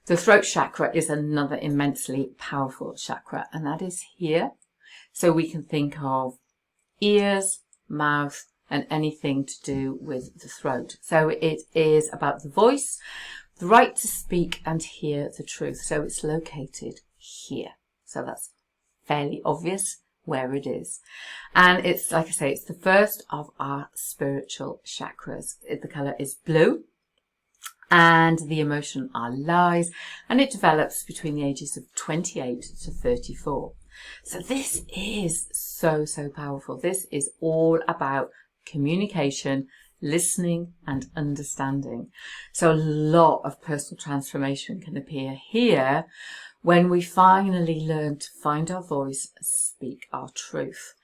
The throat chakra is another immensely powerful chakra, and that is here. So we can think of ears, mouth, and anything to do with the throat. So it is about the voice, the right to speak and hear the truth. So it's located here. So that's fairly obvious where it is. And it's, like I say, it's the first of our spiritual chakras. The colour is blue. And the emotion are lies, and it develops between the ages of 28 to 34. So this is so powerful. This is all about communication, listening and understanding. So a lot of personal transformation can appear here when we finally learn to find our voice and speak our truth.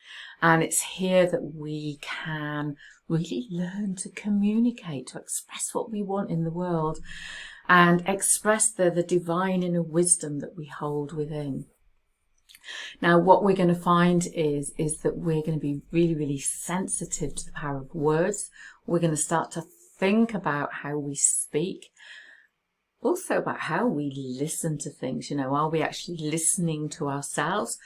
And it's here that we can really learn to communicate, to express what we want in the world and express the divine inner wisdom that we hold within. Now, what we're going to find is that we're going to be really sensitive to the power of words. We're going to start to think about how we speak, also about how we listen to things. You know, are we actually listening to ourselves?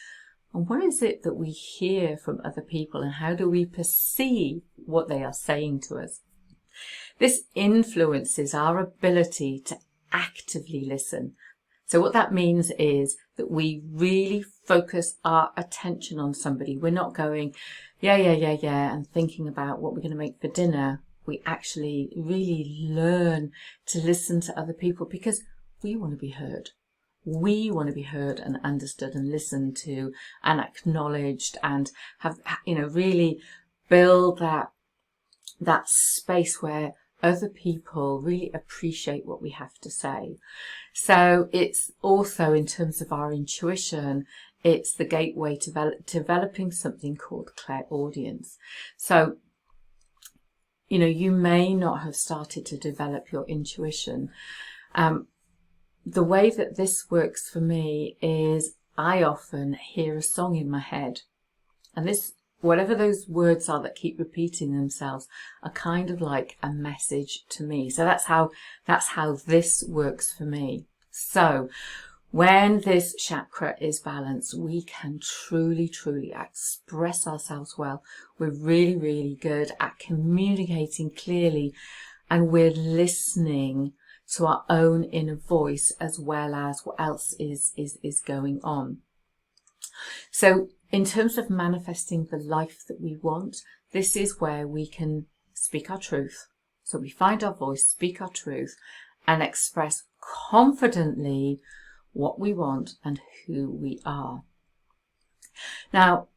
And what is it that we hear from other people, and how do we perceive what they are saying to us? This influences our ability to actively listen. So what that means is that we really focus our attention on somebody. We're not going, yeah, and thinking about what we're going to make for dinner. We actually really learn to listen to other people because we want to be heard. We want to be heard and understood and listened to and acknowledged, and have, you know, really build that space where other people really appreciate what we have to say. So it's also, in terms of our intuition, it's the gateway to developing something called clairaudience. So, you know, you may not have started to develop your intuition. The way that this works for me is I often hear a song in my head, and this, whatever those words are that keep repeating themselves, are kind of like a message to me. So that's how this works for me. So when this chakra is balanced, we can truly express ourselves well. We're really good at communicating clearly, and we're listening to our own inner voice as well as what else is going on. So in terms of manifesting the life that we want, this is where we can speak our truth. So we find our voice, speak our truth, and express confidently what we want and who we are. Now,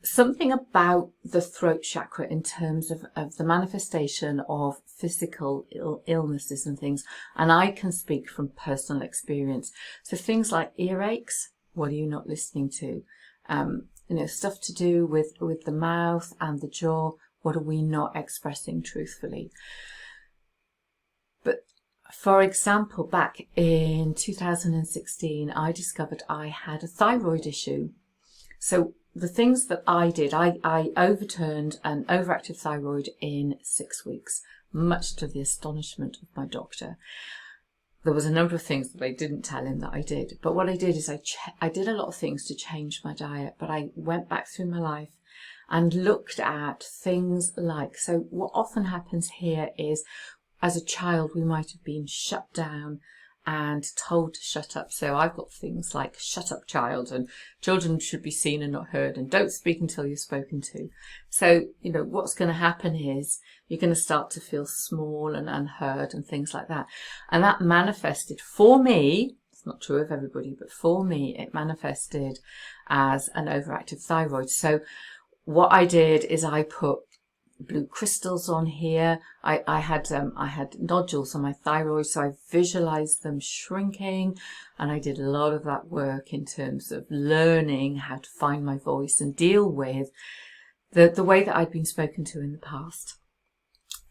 something about the throat chakra in terms of the manifestation of physical illnesses and things, and I can speak from personal experience. So things like earaches, what are you not listening to? You know, stuff to do with the mouth and the jaw, what are we not expressing truthfully? But for example, back in 2016, I discovered I had a thyroid issue. So the things that I did, I overturned an overactive thyroid in 6 weeks, much to the astonishment of my doctor. There was a number of things that I didn't tell him that I did. But what I did is I did a lot of things to change my diet, but I went back through my life and looked at things like, so what often happens here is, as a child, we might have been shut down and told to shut up. So I've got things like shut up child, and children should be seen and not heard, and don't speak until you're spoken to. So, you know, what's going to happen is you're going to start to feel small and unheard and things like that. And that manifested for me, it's not true of everybody, but for me, it manifested as an overactive thyroid. So what I did is I put blue crystals on here. I had nodules on my thyroid, so I visualized them shrinking, and I did a lot of that work in terms of learning how to find my voice and deal with the way that I'd been spoken to in the past.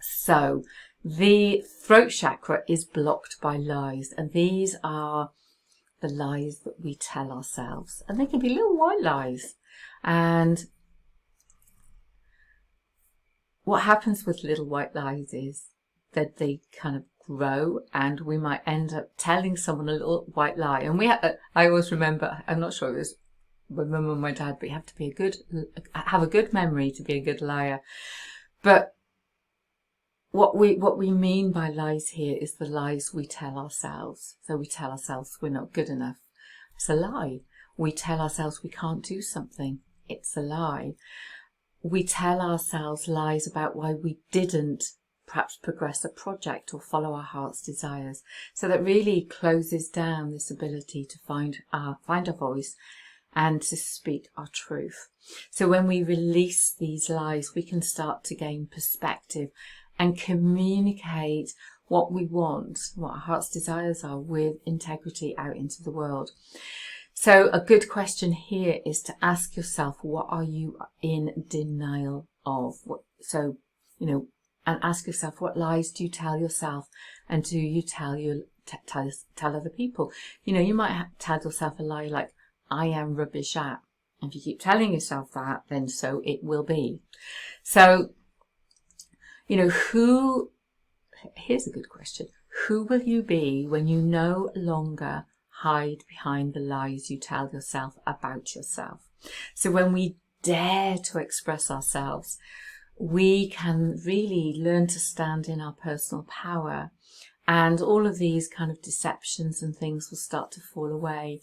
So the throat chakra is blocked by lies, and these are the lies that we tell ourselves, and they can be little white lies. And what happens with little white lies is that they kind of grow, and we might end up telling someone a little white lie. And I always remember, I'm not sure it was my mum and my dad, but you have to have a good memory to be a good liar. But what we mean by lies here is the lies we tell ourselves. So we tell ourselves we're not good enough. It's a lie. We tell ourselves we can't do something. It's a lie. We tell ourselves lies about why we didn't perhaps progress a project or follow our heart's desires. So that really closes down this ability to find our voice and to speak our truth. So when we release these lies, we can start to gain perspective and communicate what we want, what our heart's desires are, with integrity out into the world. So a good question here is to ask yourself, what are you in denial of? And ask yourself, what lies do you tell yourself, and do you tell other people? You might tell yourself a lie like, I am rubbish at. And if you keep telling yourself that, then so it will be. So, here's a good question. Who will you be when you no longer hide behind the lies you tell yourself about yourself? So when we dare to express ourselves, we can really learn to stand in our personal power, and all of these kind of deceptions and things will start to fall away,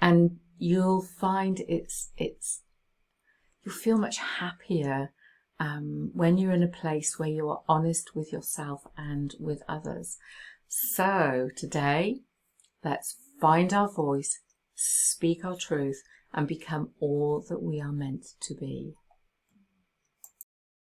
and you'll find you'll feel much happier when you're in a place where you are honest with yourself and with others. So today, let's find our voice, speak our truth, and become all that we are meant to be.